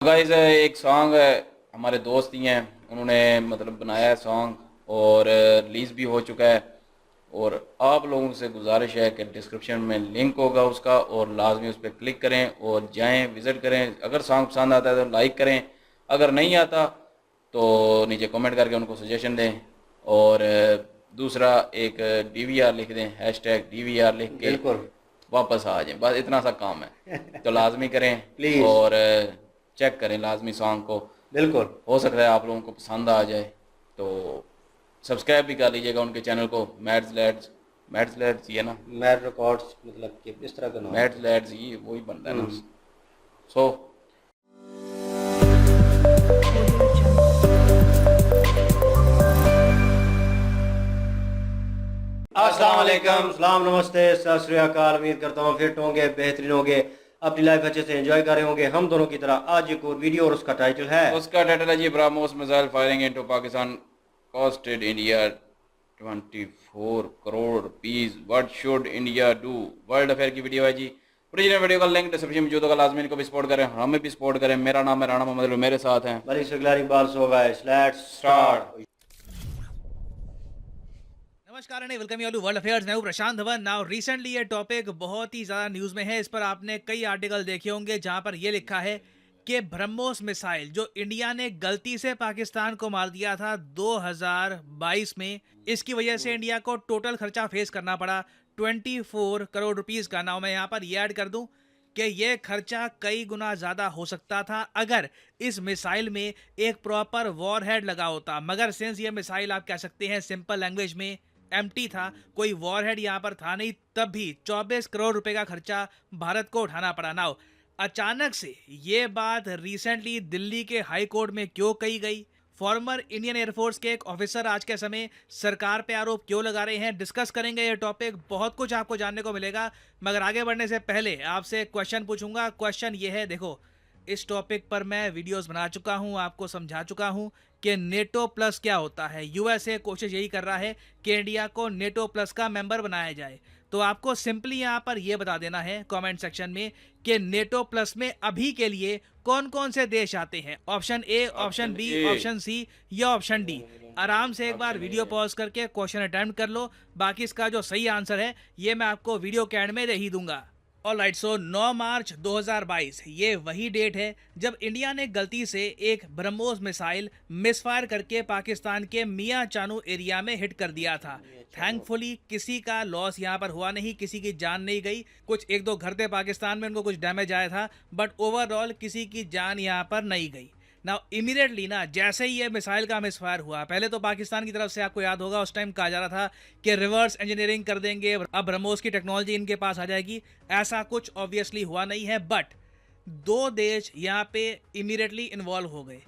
Guys एक song हमारे दोस्त ही हैं, उन्होंने मतलब बनाया है सॉन्ग और रिलीज़ भी हो चुका है। और आप लोगों से गुजारिश है कि डिस्क्रिप्शन में लिंक होगा उसका और लाजमी उस पर क्लिक करें और जाएं, विज़िट करें। अगर सॉन्ग पसंद आता है तो लाइक करें, अगर नहीं आता तो नीचे कमेंट करके उनको सजेशन दें। और दूसरा एक DVR लिख दें, #DVR लिख के बिल्कुल। वापस आ जाएं, बस इतना सा काम है। तो लाजमी करें प्लीज। और चेक करें लाजमी सॉन्ग को। बिल्कुल। हो सकता है आप लोगों को पसंद आ जाए, तो सब्सक्राइब भी कर लीजिएगा उनके चैनल को। मैड्स लैड्स ये ना, मैड रिकॉर्ड्स मतलब कि इस तरह का नाम मैड्स है। लैड्स ये वही बनता है ना। सो अस्सलाम वालेकुम, सलाम, नमस्ते, सत श्री अकाल। उम्मीद करता हूँ फिट होंगे, बेहतरीन होंगे, अपनी लाइफ अच्छे से एंजॉय कर रहे होंगे हम दोनों की तरह। आज एक और वीडियो और उसका टाइटल है उसका टाइटल है जी, BrahMos missile firing into Pakistan costed India 24 crore rupees, what should India do. World affair की वीडियो है जी। ओरिजिनल वीडियो का लिंक डिस्क्रिप्शन में मौजूद होगा, लाजमी इनको भी सपोर्ट करें, हमें भी सपोर्ट करें। मेरा नाम है राणा मोहम्मद, मेरे साथ हैं मलिक सिगलारी बाल so guys, let's start. Start. नमस्कार and welcome you to world affairs. मैं हूं प्रशांत धवन। नाउ रिसेंटली ये टॉपिक बहुत ही ज़्यादा न्यूज़ में है। इस पर आपने कई आर्टिकल देखे होंगे जहां पर ये लिखा है कि ब्रह्मोस मिसाइल जो इंडिया ने गलती से पाकिस्तान को मार दिया था 2022 में, इसकी वजह से इंडिया को टोटल खर्चा फेस करना पड़ा 24 करोड़ रुपीस का। नाउ मैं यहाँ पर ये ऐड कर दूं कि ये खर्चा कई गुना ज़्यादा हो सकता था अगर इस मिसाइल में एक प्रॉपर वॉर हेड लगा होता, मगर सिंस ये मिसाइल आप कह सकते हैं सिंपल लैंग्वेज में एम्प्टी था, कोई वॉरहेड यहाँ पर था नहीं, तब भी 24 करोड़ रुपए का खर्चा भारत को उठाना पड़ा। नाउ अचानक से ये बात रिसेंटली दिल्ली के हाई कोर्ट में क्यों कही गई, फॉर्मर इंडियन एयरफोर्स के एक ऑफिसर आज के समय सरकार पे आरोप क्यों लगा रहे हैं, डिस्कस करेंगे ये टॉपिक। बहुत कुछ आपको जानने को मिलेगा, मगर आगे बढ़ने से पहले आपसे एक क्वेश्चन पूछूंगा। क्वेश्चन ये है, देखो इस टॉपिक पर मैं वीडियोस बना चुका हूं, आपको समझा चुका हूं कि नेटो प्लस क्या होता है। यूएसए कोशिश यही कर रहा है कि इंडिया को नेटो प्लस का मेंबर बनाया जाए। तो आपको सिंपली यहां पर यह बता देना है कमेंट सेक्शन में कि नेटो प्लस में अभी के लिए कौन कौन से देश आते हैं। Option A, option B, option C या ऑप्शन डी। आराम से एक बार वीडियो पॉज करके क्वेश्चन अटेम्प्ट कर लो, बाकी इसका जो सही आंसर है ये मैं आपको वीडियो के एंड में दे ही दूंगा। ऑलराइट, सो 9 मार्च 2022 ये वही डेट है जब इंडिया ने गलती से एक ब्रह्मोस मिसाइल मिसफायर करके पाकिस्तान के मियां चानू एरिया में हिट कर दिया था। थैंकफुली किसी का लॉस यहाँ पर हुआ नहीं, किसी की जान नहीं गई। कुछ एक दो घर थे पाकिस्तान में, उनको कुछ डैमेज आया था, बट ओवरऑल किसी की जान यहाँ पर नहीं गई। ना इमीडिएटली ना जैसे ही ये मिसाइल का मिसफायर हुआ, पहले तो पाकिस्तान की तरफ से आपको याद होगा उस टाइम कहा जा रहा था कि रिवर्स इंजीनियरिंग कर देंगे, अब ब्रह्मोस की टेक्नोलॉजी इनके पास आ जाएगी। ऐसा कुछ ऑब्वियसली हुआ नहीं है, बट दो देश यहाँ पे इमीडिएटली इन्वॉल्व हो गए।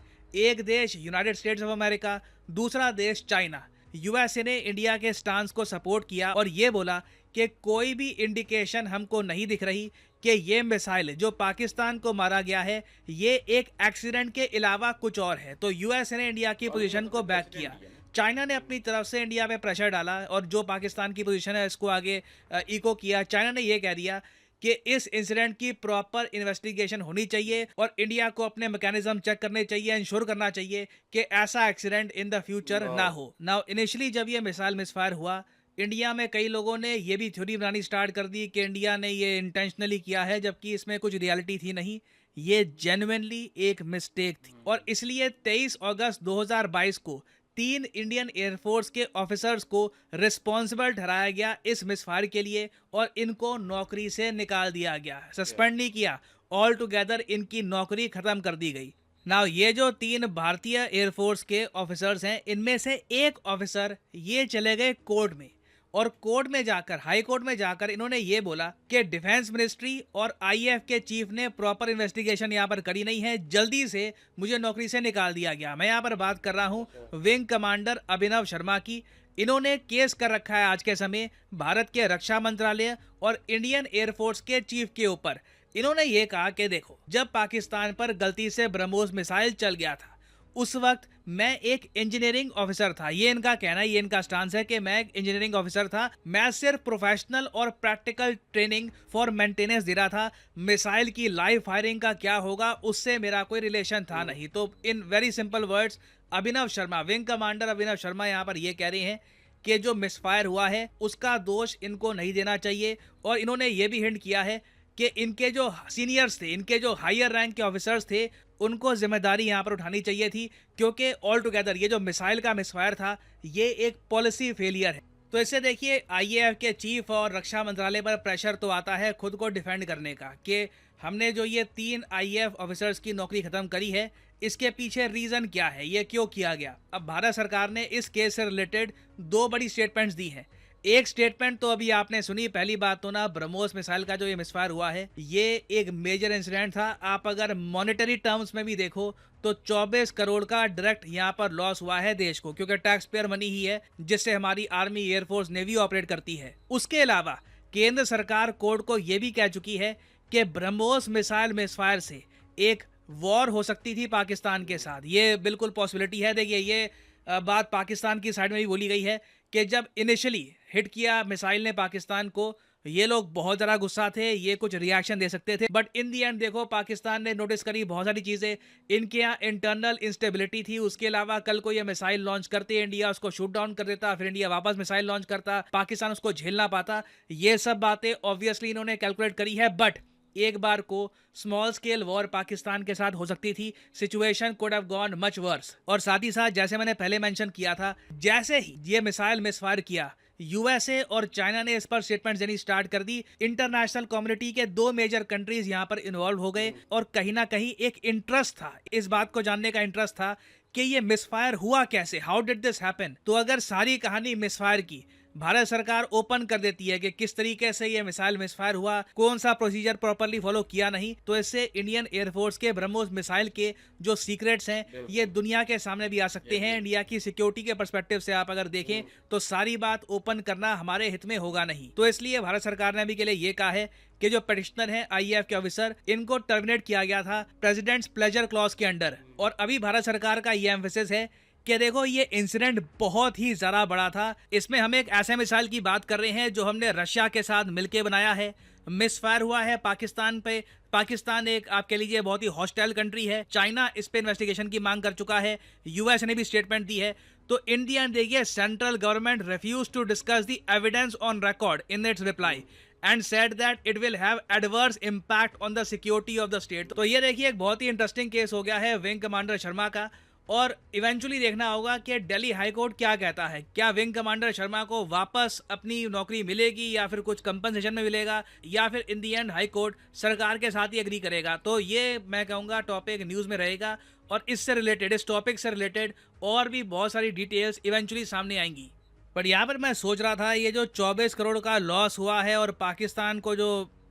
एक देश यूनाइटेड स्टेट्स ऑफ अमेरिका, दूसरा देश चाइना। यूएसए ने इंडिया के स्टांस को सपोर्ट किया और ये बोला कि कोई भी इंडिकेशन हमको नहीं दिख रही कि ये मिसाइल जो पाकिस्तान को मारा गया है ये एक एक्सीडेंट के अलावा कुछ और है। तो यूएसए ने इंडिया की पोजीशन को बैक किया। चाइना ने अपनी तरफ से इंडिया पे प्रेशर डाला और जो पाकिस्तान की पोजीशन है इसको आगे इको किया। चाइना ने ये कह दिया कि इस इंसिडेंट की प्रॉपर इन्वेस्टिगेशन होनी चाहिए और इंडिया को अपने मैकेनिज्म चेक करने चाहिए, इंश्योर करना चाहिए कि ऐसा एक्सीडेंट इन द फ्यूचर ना हो। नाउ इनिशियली जब ये मिसाइल मिसफायर हुआ, इंडिया में कई लोगों ने ये भी थ्योरी बनानी स्टार्ट कर दी कि इंडिया ने ये इंटेंशनली किया है, जबकि इसमें कुछ रियलिटी थी नहीं, ये जेन्युइनली एक मिस्टेक थी। और इसलिए 23 अगस्त 2022 को 3 इंडियन एयरफोर्स के ऑफिसर्स को रिस्पॉन्सिबल ठहराया गया इस मिसफायर के लिए और इनको नौकरी से निकाल दिया गया, सस्पेंड नहीं किया, ऑल टुगेदर इनकी नौकरी खत्म कर दी गई। नाउ ये जो 3 भारतीय एयरफोर्स के ऑफिसर्स हैं, इनमें से एक ऑफिसर ये चले गए कोर्ट में और कोर्ट में जाकर, हाई कोर्ट में जाकर इन्होंने ये बोला कि डिफेंस मिनिस्ट्री और आईएएफ के चीफ ने प्रॉपर इन्वेस्टिगेशन यहाँ पर करी नहीं है, जल्दी से मुझे नौकरी से निकाल दिया गया। मैं यहाँ पर बात कर रहा हूँ विंग कमांडर अभिनव शर्मा की। इन्होंने केस कर रखा है आज के समय भारत के रक्षा मंत्रालय और इंडियन एयरफोर्स के चीफ के ऊपर। इन्होंने ये कहा कि देखो, जब पाकिस्तान पर गलती से ब्रह्मोस मिसाइल चल गया था उस वक्त मैं एक इंजीनियरिंग ऑफिसर था। ये इनका कहना है, ये इनका स्टांस है कि मैं एक इंजीनियरिंग ऑफिसर था, मैं सिर्फ प्रोफेशनल और प्रैक्टिकल ट्रेनिंग फॉर मेंटेनेंस दे रहा था, मिसाइल की लाइव फायरिंग का क्या होगा उससे मेरा कोई रिलेशन था नहीं। तो in very simple words Abhinav Sharma, wing commander Abhinav Sharma यहाँ पर ये कह रहे हैं कि जो मिसफायर हुआ है उसका दोष इनको नहीं देना चाहिए। और इन्होंने ये भी हिंट किया है कि इनके जो सीनियर्स थे, इनके जो हायर रैंक के ऑफिसर्स थे, उनको जिम्मेदारी यहाँ पर उठानी चाहिए थी, क्योंकि ऑल टुगेदर ये जो मिसाइल का मिसफायर था ये एक पॉलिसी फेलियर है। तो इससे देखिए आईएएफ के चीफ और रक्षा मंत्रालय पर प्रेशर तो आता है खुद को डिफेंड करने का कि हमने जो ये 3 आईएएफ ऑफिसर्स की नौकरी खत्म करी है, इसके पीछे रीजन क्या है, ये क्यों किया गया। अब भारत सरकार ने इस केस से रिलेटेड 2 बड़ी स्टेटमेंट्स दी हैं। एक स्टेटमेंट तो अभी आपने सुनी, पहली बात तो ना ब्रह्मोस मिसाइल का जो ये मिसफायर हुआ है ये एक मेजर इंसिडेंट था। आप अगर मॉनेटरी टर्म्स में भी देखो तो 24 करोड़ का डायरेक्ट यहाँ पर लॉस हुआ है देश को, क्योंकि टैक्स पेयर मनी ही है जिससे हमारी आर्मी, एयरफोर्स, नेवी ऑपरेट करती है। उसके अलावा केंद्र सरकार कोर्ट को ये भी कह चुकी है कि ब्रह्मोस मिसाइल मिसफायर से एक वॉर हो सकती थी पाकिस्तान के साथ। ये बिल्कुल पॉसिबिलिटी है। देखिए ये बात पाकिस्तान की साइड में भी बोली गई है कि जब इनिशियली हिट किया मिसाइल ने पाकिस्तान को, ये लोग बहुत ज़्यादा गुस्सा थे, ये कुछ रिएक्शन दे सकते थे, बट इन दी एंड देखो पाकिस्तान ने नोटिस करी बहुत सारी चीज़ें, इनके यहाँ इंटरनल इंस्टेबिलिटी थी। उसके अलावा कल को ये मिसाइल लॉन्च करते, इंडिया उसको शूट डाउन कर देता, फिर इंडिया वापस मिसाइल लॉन्च करता, पाकिस्तान उसको झेल ना पाता। ये सब बातें ऑब्वियसली इन्होंने कैलकुलेट करी है, बट एक बार को स्मॉल स्केल वॉर पाकिस्तान के साथ हो सकती थी। Situation could have gone much worse. और साथ ही साथ जैसे मैंने पहले मेंशन किया था, जैसे ही ये मिसाइल मिसफायर किया, यूएसए और चाइना ने इस पर स्टेटमेंट देनी स्टार्ट कर दी। इंटरनेशनल कम्युनिटी के 2 मेजर कंट्रीज यहाँ पर इन्वॉल्व हो गए और कहीं ना कहीं एक इंटरेस्ट था, इस बात को जानने का इंटरेस्ट था कि ये मिसफायर हुआ कैसे, हाउ डिड दिस हैपन। तो अगर सारी कहानी मिसफायर की भारत सरकार ओपन कर देती है कि किस तरीके से ये मिसाइल मिसफायर हुआ, कौन सा प्रोसीजर प्रॉपर्ली फॉलो किया नहीं, तो इससे इंडियन एयरफोर्स के ब्रह्मोस मिसाइल के जो सीक्रेट्स हैं ये दुनिया के सामने भी आ सकते हैं। इंडिया की सिक्योरिटी के पर्सपेक्टिव से आप अगर देखें तो सारी बात ओपन करना हमारे हित में होगा नहीं। तो इसलिए भारत सरकार ने अभी के लिए ये कहा है कि जो पिटिशनर हैं आईएएफ के ऑफिसर, इनको टर्मिनेट किया गया था प्रेसिडेंट्स प्लेजर क्लॉज के अंडर। और अभी भारत सरकार का ये एम्फेसिस है कि देखो ये इंसिडेंट बहुत ही ज़्यादा बड़ा था, इसमें हम एक ऐसे मिसाइल की बात कर रहे हैं जो हमने रशिया के साथ मिलकर बनाया है, मिसफायर हुआ है पाकिस्तान पे। पाकिस्तान एक आप कह लीजिए बहुत ही हॉस्टाइल कंट्री है, चाइना इस पे इन्वेस्टिगेशन की मांग कर चुका है, यूएस ने भी स्टेटमेंट दी है। तो इंडिया देखिए central government refuse to discuss the evidence on record in its reply and said that it will have adverse impact on the security of the state। तो ये देखिए एक बहुत ही इंटरेस्टिंग केस हो गया है विंग कमांडर शर्मा का, और इवेंचुअली देखना होगा कि दिल्ली हाई कोर्ट क्या कहता है। क्या विंग कमांडर शर्मा को वापस अपनी नौकरी मिलेगी या फिर कुछ कंपनसेशन में मिलेगा, या फिर इन दी एंड हाई कोर्ट सरकार के साथ ही एग्री करेगा। तो ये मैं कहूँगा टॉपिक न्यूज़ में रहेगा, और इससे रिलेटेड, इस टॉपिक से रिलेटेड और भी बहुत सारी डिटेल्स इवेंचुअली सामने आएंगी। पर यहाँ पर मैं सोच रहा था ये जो 24 करोड़ का लॉस हुआ है और पाकिस्तान को जो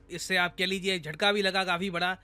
इससे आप कह लीजिए झटका भी लगा काफ़ी बड़ा,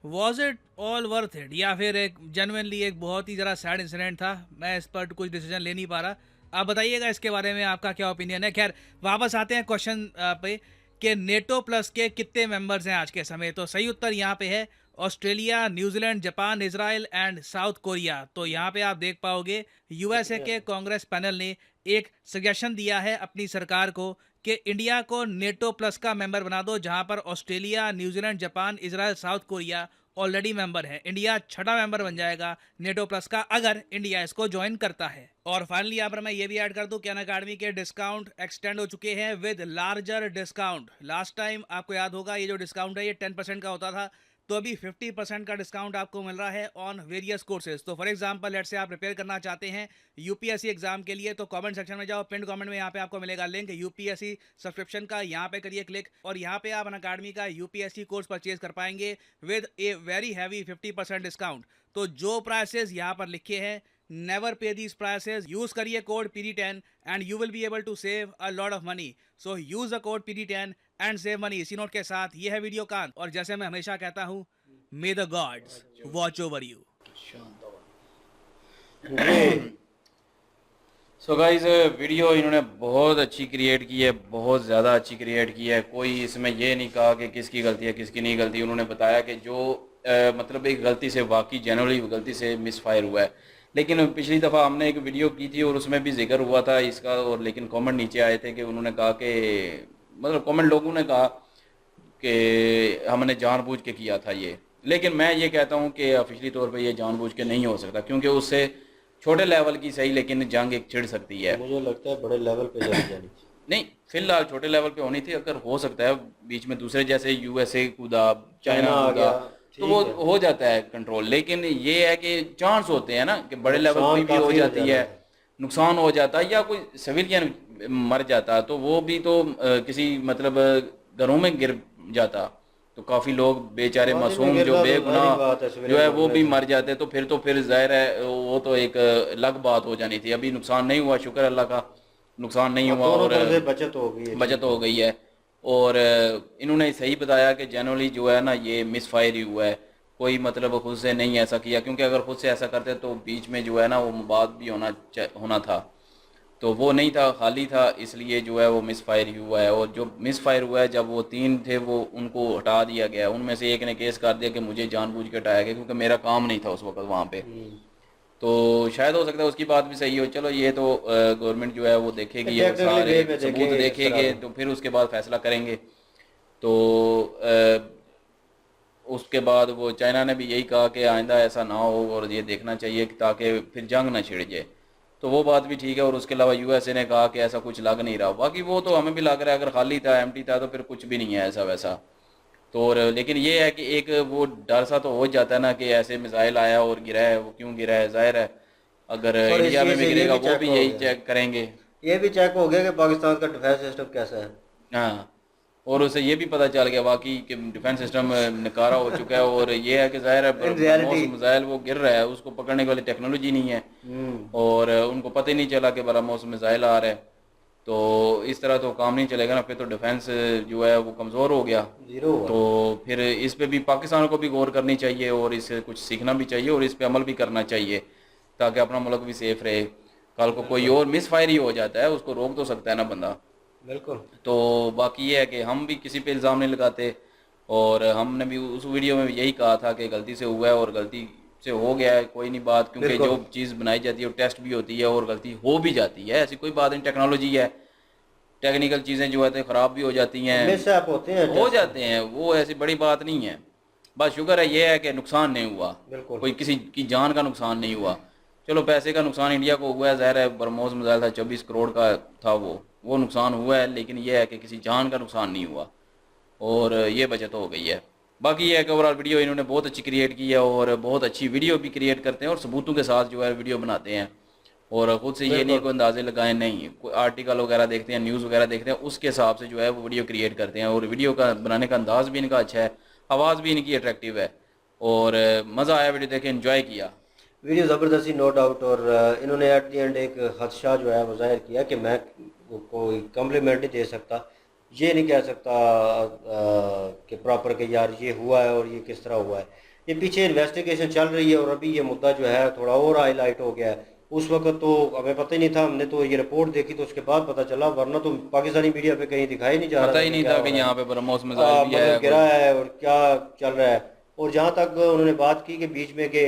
was it all worth it, या फिर एक जेन्युइनली एक बहुत ही ज़रा सैड इंसिडेंट था। मैं इस पर कुछ डिसीजन ले नहीं पा रहा, आप बताइएगा इसके बारे में आपका क्या ओपिनियन है। खैर वापस आते हैं क्वेश्चन पे कि नेटो प्लस के कितने मेंबर्स हैं आज के समय। तो सही उत्तर यहाँ पे है Australia, New Zealand, Japan, Israel and south Korea. तो यहाँ पे आप देख पाओगे यूएसए के कांग्रेस पैनल ने एक सजेशन दिया है अपनी सरकार को कि इंडिया को नेटो प्लस का मेंबर बना दो, जहां पर Australia, New Zealand, Japan, Israel, south Korea already member है। इंडिया 6वां मेंबर बन जाएगा नेटो प्लस का अगर इंडिया इसको ज्वाइन करता है। और फाइनली यहाँ पर मैं ये भी ऐड कर दूं कि अनअकैडमी के डिस्काउंट एक्सटेंड हो चुके हैं with larger discount. Last time आपको याद होगा ये जो डिस्काउंट है ये 10% का होता था, तो अभी 50% का डिस्काउंट आपको मिल रहा है ऑन वेरियस कोर्सेज। तो फॉर एग्जांपल लेट्स से आप प्रिपेयर करना चाहते हैं यूपीएससी एग्जाम के लिए, तो कमेंट सेक्शन में जाओ, पिन कमेंट में यहाँ पे आपको मिलेगा लिंक यूपीएससी सब्सक्रिप्शन का, यहाँ पे करिए क्लिक और यहाँ पे आप अनअकैडमी का यूपीएससी कोर्स परचेज कर पाएंगे with a very heavy 50% discount. तो जो प्राइसेस यहाँ पर लिखे हैं, never pay these prices, use करिए code PD10 and you will be able to save a lot of money, so use the code PD10 and save money। इसी note के साथ ये है वीडियो कांत, और जैसे मैं हमेशा कहता हूँ, may the gods watch over you। So guys video इन्होंने बहुत अच्छी क्रिएट की है, बहुत ज़्यादा अच्छी क्रिएट की है। कोई इसमें ये नहीं कहा कि किसकी गलती है किसकी नहीं गलती। उन्होंने बताया कि जो मतलब एक गलती से वाकई जनरली गलती से मिसफायर हुआ है। लेकिन पिछली दफ़ा हमने एक वीडियो की थी और उसमें भी जिक्र हुआ था इसका, और लेकिन कमेंट नीचे आए थे कि उन्होंने कहा कि मतलब कमेंट लोगों ने कहा कि हमने जानबूझ के किया था ये। लेकिन मैं ये कहता हूँ कि ऑफिशियली तौर पे ये जानबूझ के नहीं हो सकता, क्योंकि उससे छोटे लेवल की सही लेकिन जंग एक छिड़ सकती है। मुझे लगता है बड़े लेवल पे चली जानी चाहिए। नहीं, फिलहाल छोटे लेवल पे होनी थी, अगर हो सकता है बीच में दूसरे जैसे यूएसए कूदा, चाइना चाइना आ कूदा, गया, तो वो ठीक है। हो जाता है कंट्रोल। लेकिन ये है कि चांस होते हैं ना कि बड़े लेवल नुकसान कोई भी हो काफी हो जाती जाता है, है। नुकसान हो जाता है या कोई सिविलियन मर जाता, तो वो भी तो किसी मतलब घरों में गिर जाता, तो काफ़ी लोग बेचारे आबादी में मासूम जो गिरना तो जाहिर ही बेगुनाह बात है, जो है सिविलियन वो मरने भी से। मर जाते, तो फिर जाहिर है वो तो एक अलग बात हो जानी थी। अभी नुकसान नहीं हुआ, शुक्र अल्लाह का, नुकसान नहीं हाँ, हुआ दोनों और तरफ से बचत हो गई है, बचत ठीक हो है। गई है। और इन्होंने सही बताया कि जनरली जो है ना ये मिस फायर ही हुआ है, कोई मतलब खुद से नहीं ऐसा किया, क्योंकि अगर खुद से ऐसा करते तो बीच में जो है ना वो मवाद भी होना था, तो वो नहीं था, खाली था, इसलिए जो है वो मिस फायर ही हुआ है। और जो मिस फायर हुआ है, जब वो तीन थे वो उनको हटा दिया गया, उनमें से एक ने केस कर दिया कि मुझे जानबूझ के हटाया गया क्योंकि मेरा काम नहीं था उस वक्त वहाँ पे। हम्म। तो शायद हो सकता है उसकी बात भी सही हो, चलो ये तो गवर्नमेंट जो है वो देखेगी और टेक्निकली सारे वे में सबूत देखेंगे किस तरह देखेंगे, से। तो फिर उसके बाद फैसला करेंगे। तो उसके बाद वो चाइना ने भी यही कहा कि आइंदा ऐसा ना हो और ये देखना चाहिए कि ताकि फिर जंग ना छिड़ जाए, तो वो बात भी ठीक है। और उसके अलावा यूएसए ने कहा कि ऐसा कुछ लग नहीं रहा, बाकी वो तो हमें भी लग रहा है, अगर खाली था एम्प्टी था तो फिर कुछ भी नहीं है ऐसा वैसा। तो और लेकिन ये है कि एक वो डर सा तो हो जाता है ना कि ऐसे मिसाइल आया और गिरा है, वो क्यों गिरा है, जाहिर है अगर और इस इंडिया में चीज़ भी से ये गिरेगा भी वो चेक भी हो यही गया, चेक करेंगे। ये भी चेक हो गया कि पाकिस्तान का डिफेंस सिस्टम कैसा है। हाँ, और उसे ये भी पता चल गया वाकई कि डिफेंस सिस्टम नकारा हो चुका है, और ये है कि जाहिर है इन ब्रह्मोस रियलिटी। मिसाइल वो गिर रहा है, उसको पकड़ने वाली टेक्नोलॉजी नहीं है, हम्म। और उनको पता ही नहीं चला कि ब्रह्मोस मिसाइल आ रहा है। तो इस तरह तो काम नहीं चलेगा ना, फिर तो डिफेंस जो है वो कमज़ोर हो गया। जीरो हुआ। तो फिर इस पे भी पाकिस्तान को भी गौर करनी चाहिए और इससे कुछ सीखना भी चाहिए और इस पे अमल भी करना चाहिए, ताकि अपना मुल्क भी सेफ रहे। कल को कोई बिल्कुल और मिस फायर ही हो जाता है, उसको रोक तो सकता है ना बंदा। बिल्कुल। तो बाकी ये है कि हम भी किसी पे इल्ज़ाम नहीं लगाते, और हमने भी उस वीडियो में भी यही कहा था कि गलती से हुआ है और गलती से हो गया है, कोई नहीं बात, क्योंकि बिल्कुल जो चीज़ बनाई जाती है वो टेस्ट भी होती है और गलती हो भी जाती है, ऐसी कोई बात नहीं, टेक्नोलॉजी है, टेक्निकल चीज़ें जो है तो ख़राब भी हो जाती हैं, मिस ऐप होते हैं हो टेस्ट में। जाते हैं, वो ऐसी बड़ी बात नहीं है। बस शुक्र है ये है कि नुकसान नहीं हुआ, बिल्कुल। कोई किसी की जान का नुकसान नहीं हुआ। चलो पैसे का नुकसान इंडिया को हुआ है, ज़ाहिर है ब्रह्मोस मिसाइल था 24 करोड़ का था, वो नुकसान हुआ है, लेकिन ये है कि किसी जान का नुकसान नहीं हुआ और ये बचत हो गई है। बाकी ये है कि ओवरऑल वीडियो इन्होंने बहुत अच्छी क्रिएट की है और बहुत अच्छी वीडियो भी क्रिएट करते हैं और सबूतों के साथ जो है वीडियो बनाते हैं, और ख़ुद से ये नहीं बिल्कुल कोई अंदाजे लगाए, नहीं, कोई आर्टिकल वगैरह देखते हैं, न्यूज़ वगैरह देखते हैं, उसके हिसाब से जो है वो वीडियो क्रिएट करते हैं, और वीडियो का बनाने का अंदाज़ भी इनका अच्छा है, आवाज़ भी इनकी अट्रैक्टिव है, और मज़ा आया वीडियो देख के, इन्जॉय किया। वीडियो ज़बरदस्ती नो डाउट। और इन्होंने एट दी एंड एक खदशा जो है वो जाहिर किया कि मैं कोई कम्प्लीमेंट नहीं दे सकता, ये नहीं कह सकता कि प्रॉपर कि यार ये हुआ है और ये किस तरह हुआ है। ये पीछे इन्वेस्टिगेशन चल रही है और अभी ये मुद्दा जो है थोड़ा और हाईलाइट हो गया है। उस वक्त तो हमें पता ही नहीं था, हमने तो ये रिपोर्ट देखी तो उसके बाद पता चला, वरना तो पाकिस्तानी मीडिया पे कहीं दिखाई नहीं जा रहा पता था ही कि नहीं क्या था हो कि रहा यहाँ है। पे ब्रह्मोस मिसाइल भी है मतलब गिरा कोई। है और क्या चल रहा है। और जहाँ तक उन्होंने बात की कि बीच में कि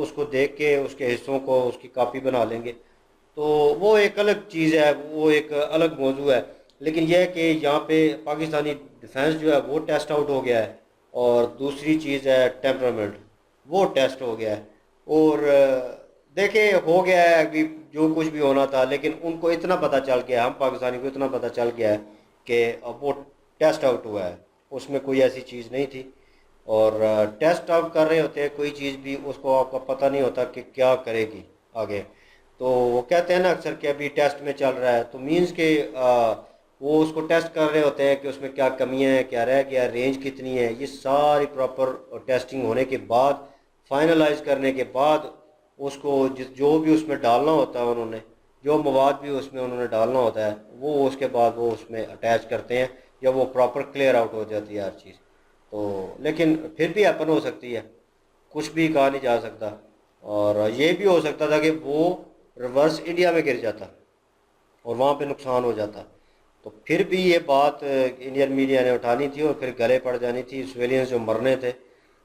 उसको देख के उसके हिस्सों को उसकी कॉपी बना लेंगे, तो वो एक अलग चीज़ है, वो एक अलग मौजू है। लेकिन यह है कि यहाँ पे पाकिस्तानी डिफेंस जो है वो टेस्ट आउट हो गया है, और दूसरी चीज़ है टेम्परामेंट, वो टेस्ट हो गया है। और देखे हो गया है अभी जो कुछ भी होना था, लेकिन उनको इतना पता चल गया, हम पाकिस्तानी को इतना पता चल गया है कि अब वो टेस्ट आउट हुआ है, उसमें कोई ऐसी चीज़ नहीं थी। और टेस्ट आउट कर रहे होते हैं कोई चीज़ भी, उसको आपका पता नहीं होता कि क्या करेगी आगे। तो वो कहते हैं ना अक्सर कि अभी टेस्ट में चल रहा है, तो मींस के वो उसको टेस्ट कर रहे होते हैं कि उसमें क्या कमियां हैं, क्या रह गया, रेंज कितनी है, ये सारी प्रॉपर टेस्टिंग होने के बाद, फाइनलाइज करने के बाद उसको जो भी उसमें डालना होता है, उन्होंने जो मवाद भी उसमें उन्होंने डालना होता है, वो उसके बाद वो उसमें अटैच करते हैं, जब वो प्रॉपर क्लियर आउट हो जाती है हर चीज़। तो लेकिन फिर भी हैपन हो सकती है, कुछ भी कहा नहीं जा सकता। और ये भी हो सकता था कि वो रिवर्स इंडिया में गिर जाता और वहाँ पे नुकसान हो जाता, तो फिर भी ये बात इंडियन मीडिया ने उठानी थी और फिर गले पड़ जानी थी, सिविलियंस जो मरने थे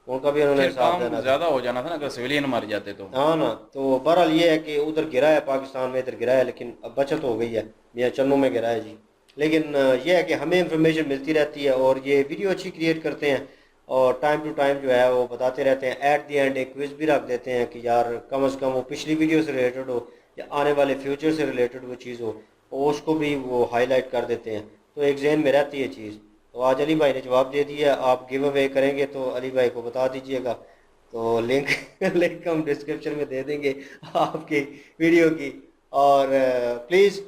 उनका भी उन्होंने फिर हिसाब काम देना था। ज्यादा हो जाना था ना, अगर सिविलियन मर जाते तो। हाँ ना, तो बहरहाल ये है कि उधर गिरा है पाकिस्तान में, इधर गिरा है, लेकिन अब बचत हो गई है, मियाँ चन्नू में गिरा है जी। लेकिन ये है कि हमें इंफॉर्मेशन मिलती रहती है और ये वीडियो अच्छी क्रिएट करते हैं और टाइम टू टाइम जो है वो बताते रहते हैं। एट दी एंड एक क्विज भी रख देते हैं कि यार कम से कम वो पिछली वीडियो से रिलेटेड हो या आने वाले फ्यूचर से रिलेटेड वो चीज़ हो, और उसको भी वो हाईलाइट कर देते हैं, तो एक जहन में रहती है चीज़। तो आज अली भाई ने जवाब दे दिया, आप गिव अवे करेंगे तो अली भाई को बता दीजिएगा, तो लिंक लिंक हम डिस्क्रिप्शन में दे देंगे आपकी वीडियो की। और प्लीज़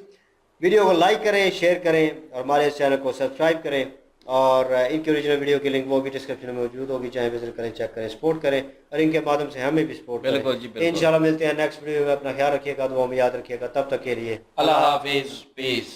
वीडियो को लाइक करें, शेयर करें और हमारे इस चैनल को सब्सक्राइब करें। और इनकी ओरिजिनल वीडियो की लिंक वो भी डिस्क्रिप्शन में मौजूद होगी, चाहे विजिट करें, चेक करें, सपोर्ट करें और इनके माध्यम से हमें भी सपोर्ट करें। बिल्कुल जी, बिल्कुल। इंशाल्लाह मिलते हैं नेक्स्ट वीडियो में। अपना ख्याल रखिएगा, दुआ में याद रखिएगा। तब तक के लिए अल्लाह हाफिज, पीस।